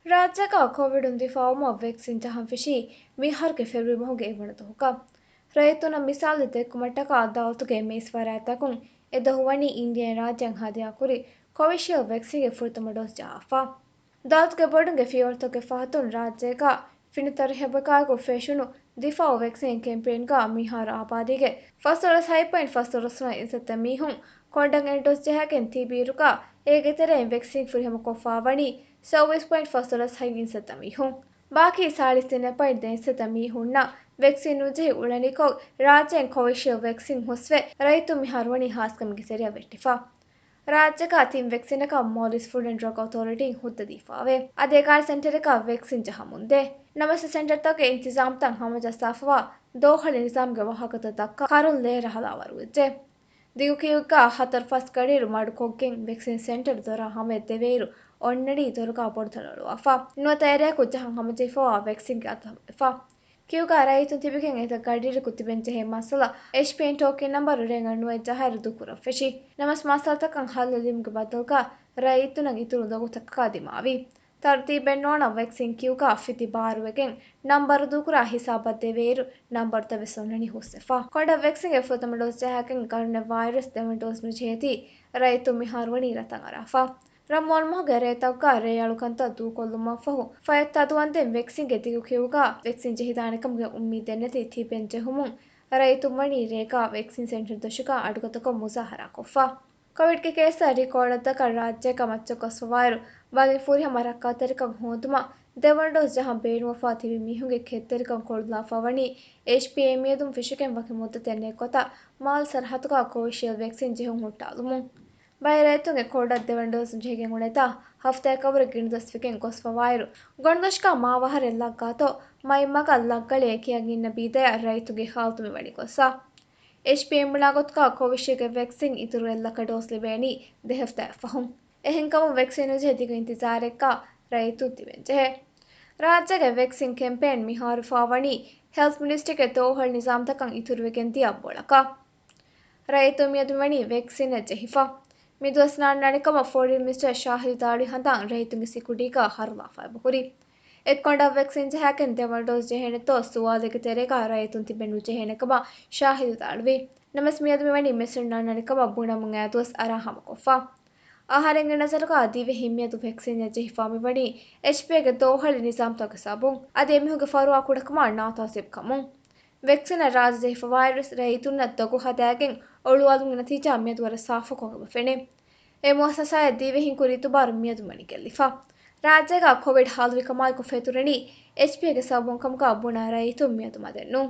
ರಾಜ್ಯಗ Covid ಫಾರ್ಮ್ vaccine ಜಹಾಂ ಫಿಶಿ ಮಿಹಾರ್ಗೆ ಫೆಬ್ರಿ ಮಹುಗೆ ಇವಣದು ಹುಕ ರೈತುನ ಮಿಸಾಲ್ ತೆಕ್ಕುಮಟ್ಟಕ ದಾಲ್ತುಗೆ ಮೇಸ್ವರಾತಕುಂ ಎದಹುವಣಿ ಇಂಡಿಯನ್ ರಾಜ್ಯಂ ಹದಿಯಾ ಕುರಿ ಕೋವಿಶೀಲ್ಡ್ ವ್ಯಾಕ್ಸಿನ್ಗೆ ಫುರ್ತಮ ಡೋಸ್ ಜಹಾಫಾ ದಾಲ್ತುಗೆ ಬೊಡುಂಗೆ ಫಿಯೋರ್ತುಗೆ ಫಹತುನ್ ರಾಜ್ಯಗ ಫಿನಿತರು ಹೆಬಕಾಗು ಫೆಶುನು ದಿಫಾವು ವ್ಯಾಕ್ಸಿನ್ ಕ್ಯಾಂಪೇನ್ಗ ಮಿಹಾರ್ ಆಪಾದಿಗೆ ಫಸ್ಟೊರಸ್ ಹೈಪಾಯಿಂಟ್ ಫಸ್ಟೊರಸ್ನ ಇನ್ಸತ್ತ ಮೀಹುಂ ಕೊಂಡಂ ಎನ್ ಡೋಸ್ ಜಹಾಗೆನ್ ತಿಬೀರುಗ ಏಗೆ ತೆರೆನ್ ವ್ಯಾಕ್ಸಿನ್ ಫುರಿಹಮ ಕೊಫ್ಫಾವಣಿ 24.5 ಇನ್ಸತ್ತ ಮೀಹುಂ ಬಾಕಿ 40.3 ಇನ್ಸತ್ತ ಮೀಹುಂನ ವ್ಯಾಕ್ಸಿನ್ ನುಜೆಹಿ ಉಳನಿಕೊ ರಾಜ್ಯನ್ ಕೋವಿಶೀಲ್ಡ್ ವ್ಯಾಕ್ಸಿನ್ ಹುಸ್ವೆ ರೈತು ಮಿಹಾರ್ವಣಿ ಹಾಸ್ಕಮಿಗೆ ಸೆರಿಯ ವೆಟ್ಟಿಫಾ ರಾಜ್ಯಕ ತಿಂ ವ್ಯಾಕ್ಸಿನಕ ಮಾಲಿಸ್ ಫುಡ್ ಅಂಡ್ ಡ್ರಗ್ ಅಥಾರಿಟಿ ಹುದ್ದ ದೀಫಾವೆ ಅದೇಕಾರ್ ಸೆಂಟರಕ ವ್ಯಾಕ್ಸಿನ್ ಜಹ ಮುಂದೆ ನಮಸ ಸೆಂಟರ್ ತಕ ಇಂತಿಜಾಮ್ ತಂ ಹಮಜ ಸಾಫವಾ ದೋಹಳ ನಿಜಾಮ್ಗೆ ವಾಹಕತ ದಕ್ಕ ಕರುನ್ ಲೇರ ಹಲಾವರು ಇಜ್ಜೆ ದಿಗುಕಿಯುಗ ಹತರ್ ಫಸ್ಟ್ ಕಡೀರು ಮಡುಕೊಗ್ಗೆನ್ ವ್ಯಾಕ್ಸಿನ್ ಸೆಂಟರ್ ದೊರ ಹಮೆ ದೆವೇರು ಒನ್ನಡಿ ದೊರಕ ಬೊಡ್ತಲಳು ಅಫಾ ನುವತ ಏರಿಯಾಕು ಜಹಂ ಹಮಜಿಫಾ ವ್ಯಾಕ್ಸಿನ್ಗೆ ಅತಹಫಾ ಕಿಯುಗ ರೈತುನ್ ತಿಬಿಗೆನ್ ಏತ ಗಡೀರು ಕುತಿಬೆಂಚೆ ಹೆ ಮಸಲ ಎಚ್ಪಿಎನ್ ಟೋಕೆನ್ ನಂಬರು ರೆಂಗ ನುವೆ ಜಹೈರು ದುಕುರ ಫೆಶಿ ನಮಸ್ ಮಸಲ ತಕಂ ಹಲ್ಲ ಲಿಮ್ಗೆ ಬದಲ್ಗ ರೈತುನಗ್ ಇತುರು ದಗುತಕ ಕಾದಿಮಾವಿ ತರ್ತೀಬೆನ್ ನೋಣ ವ್ಯಾಕ್ಸಿನ್ ಕಿಯುಗ ಫಿತಿ ಬಾರುವೆಗೆನ್ ನಂಬರು ದುಕುರ ಹಿಸಾಬತ್ ದೆವೇರು ನಂಬರು ತವೆಸೊನ್ನನಿ ಹುಸ್ಸೆಫಾ ಕೊಂಡ ವ್ಯಾಕ್ಸಿನ್ಗೆ ಫುತಮ ಡೋಸ್ ಜಹಾಕೆನ್ ಕರುಣೆ ವೈರಸ್ ದೆವನ್ ಡೋಸ್ ನುಜೇತಿ ರೈತು ಮಿಹಾರ್ವಣಿ ರತಂ ಅರಾಫಾ ರಮ್ಮೋಲ್ ಮೊಹಗೆ ರೇತವ್ಗ ರೇಯಾಳುಕಂತ ದೂಕೊಲ್ಲುಮಫಹು ಫಯತ್ತದುವಂದೆನ್ ವ್ಯಾಕ್ಸಿನ್ಗೆ ದಿಗುಕಿಯುಗ ವ್ಯಾಕ್ಸಿನ್ ಜೆಹಿದಾಣೆಕಮ್ಗೆ ಉಮ್ಮೀದೆನ್ನತಿ ತಿಬೆನ್ ಜೆಹುಮುಂ ರೈತುಮ್ಮಣಿ ರೇಗ ವ್ಯಾಕ್ಸಿನ್ ಸೆಂಟರ್ ದಶಕ ಅಡುಗತಕ ಮುಜಾಹರಾ ಕೊಫ್ಫಾ ಕೋವಿಡ್ಗೆ ಕೇಸ ರಿಕಾರ್ಡದ್ದಕ ರಾಜ್ಯಕ ಮಚ್ಚಕೊಸ್ವವಾಯರು ಬಲಿನ್ ಫೂರಿಹ ಮರಕ್ಕಾತೆರಿಕಂ ಹೋದುಮ ದೆವನ್ ಡೋಸ್ ಜಹಂ ಬೇಣುವಫಾ ತಿಬಿ ಮೀಹುಂಗೆ ಕೆತ್ತೆರಿಕಂ ಕೊಳುಲಾಫವಣಿ ಎಚ್ಪಿಎ ಮಿಯದುಂ ಫಿಶುಕೆನ್ ವಕಿ ಮುದ್ದತೆನ್ನೆ ಕೊತ ಮಾಲ್ ಸರಹತುಗ ಕೋವಿಶೀಲ್ಡ್ ವ್ಯಾಕ್ಸಿನ್ ಜೆಹುಂ ಹುಟ್ಟಾಲುಮುಂ ಬೈ ರೈತುಂಗೆ ಕೋಡದ್ ದೆವನ್ ಡೋಸ್ ಜೆಹಿಗೆನ್ ಉಣೆತ ಹಫ್ತಾಕವರ ಗಿಣಿದಸ್ವಿಕೆನ್ ಕೊಸ್ವವಾಯರು ಗೊಣದಶ್ಕ ಮಾವಹರೆ ಲಗ್ಗಾತೋ ಮೈಮ್ಮಗ ಲಗ್ಗಳೆ ಎಕಿಯಂ ಇನ್ನ ಬೀದೆಯ ರೈತುಗೆ ಹಾಲ್ತುಮಿ ವಣಿ ಕೊಸ್ಸ ಎಚ್ಪಿಎಂ ಮುಳಾಗೊತ್ಕ ಕೋವಿಶೀಲ್ಡ್ಗೆ ವ್ಯಾಕ್ಸಿನ್ ಇತುರು ಎಲ್ಲಕ ಡೋಸ್ ಲಿಬೇಣಿ ದೆಹಫ್ತಾ ಫಹುಂ ಎಹೆಂಕಮ ವ್ಯಾಕ್ಸಿನ್ ನುಜೆ ದಿಗು ಇಂತಿಜಾರೆಕ್ಕ ರೈತು ತಿವೆಂಜೆಹೆ ರಾಜ್ಯಗೆ ವ್ಯಾಕ್ಸಿನ್ ಕ್ಯಾಂಪೇನ್ ಮಿಹಾರು ಫಾವಣಿ ಹೆಲ್ತ್ ಮಿನಿಸ್ಟ್ರಿಗೆ ದೋಹಳ ನಿಜಾಮ್ ತಕಂ ಇತುರುವೆಗೆನ್ ದಿಯ ಬೋಳಕ ರೈತು ಮಿಯದುಮಣಿ ವ್ಯಾಕ್ಸಿನ್ ಜೆಹಿಫಾ ಮಿದುವಸ್ ನಾಣ್ಣಣಿಕಮ ಫೋರಿನ್ ಮಿನಿಸ್ಟರ್ ಶಾಹಿದ್ ದಾಳಿ ಹಂದಾಂ ರೈತುಂಗೆ ಸಿಕುಡೀಗ ಹರಲಾಫಾಯ ಬಕುರಿ ಎಕ್ಕೊಂಡ ವ್ಯಾಕ್ಸಿನ್ ಜೆಹಾಕೆನ್ ದೆವಲ್ ಡೋಸ್ ಜೆಹೆನೆತೋ ಸುವಾಲೆಗೆ ತೆರೆಗ ರೈತುನ್ ತಿಬೆನ್ ನುಜೆಹೆನೆಕಮ ಶಾಹಿದ್ ದಾಳುವಿ ನಮಸ್ ಮಿಯದುಮಣಿ ಮಿಸ್ಟರ್ ನಾಣ್ಣಣಿಕಮ ಬುಣಮುಂ ಆದುವಸ್ ಅರಾಹಮ ಕೊಫ್ಫಾ ಆಹಾರೆಂಗೆ ನಜರುಗ ದಿವೆ ಹಿಮ್ಮಿಯದು ವ್ಯಾಕ್ಸಿನ್ ಜೆಹಿಫಾ ಮಿವಣಿ ಎಚ್ಪಿಎಗೆ ದೋಹಳ ನಿಜಾಮ್ ತಗ ಸಾಬುಂ ಅದೇ ಮಿಹುಗೆ ಫರುವಾ ಕುಡಕಮ ನಾತಾಸಿಬ್ ಕಮುಂ ವ್ಯಾಕ್ಸಿನ್ ರಾಜ ಜೆಹಿಫಾ ವೈರಸ್ ರೈತುನ್ನ ದಗು ಹದಾಗೆನ್ ಒಳುವಾಲುಂ ನತೀಜಾ ಮಿಯದುವರ ಸಾಫ ಕೊಗಮ ಫೆನೆ ಎ ಮುಅಸಸಾಯ ದಿವೆ ಹಿಂಕು ರಿತುಬಾರು ಮಿಯದುಮಣಿ ಗೆಲ್ಲಿಫಾ ರಾಜ್ಯಗ ಕೋವಿಡ್ ಹಾಲುವಿ ಕಮಾಲ್ಕು ಫೆತುರಣಿ ಎಚ್ಪಿಎಗೆ ಸಾಬುಂ ಕಮುಗ ಬುಣ ರೈತು ಮಿಯದು ಮದೆನ್ನು